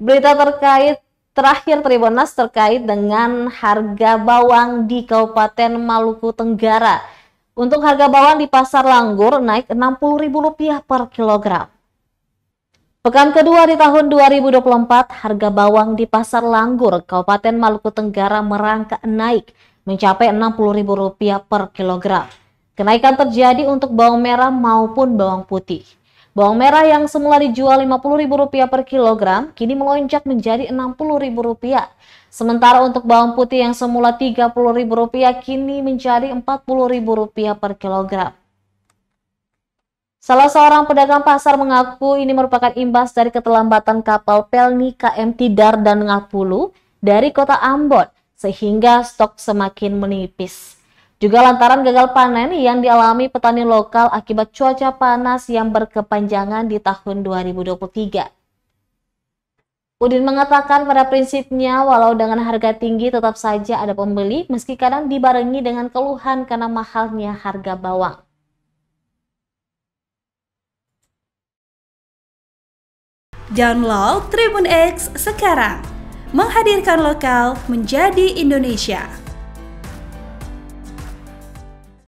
Berita terakhir Tribunnews terkait dengan harga bawang di Kabupaten Maluku Tenggara. Untuk harga bawang di Pasar Langgur naik Rp60.000 per kilogram. Pekan kedua di tahun 2024, harga bawang di Pasar Langgur, Kabupaten Maluku Tenggara merangkak naik mencapai Rp60.000 per kilogram. Kenaikan terjadi untuk bawang merah maupun bawang putih. Bawang merah yang semula dijual Rp50.000 per kilogram, kini melonjak menjadi Rp60.000. Sementara untuk bawang putih yang semula Rp30.000, kini menjadi Rp40.000 per kilogram. Salah seorang pedagang pasar mengaku ini merupakan imbas dari keterlambatan kapal Pelni KM Tidar dan Ngapulu dari kota Ambon, sehingga stok semakin menipis. Juga lantaran gagal panen yang dialami petani lokal akibat cuaca panas yang berkepanjangan di tahun 2023. Udin mengatakan pada prinsipnya walau dengan harga tinggi tetap saja ada pembeli meski kadang dibarengi dengan keluhan karena mahalnya harga bawang. Download Tribun X sekarang, menghadirkan lokal menjadi Indonesia.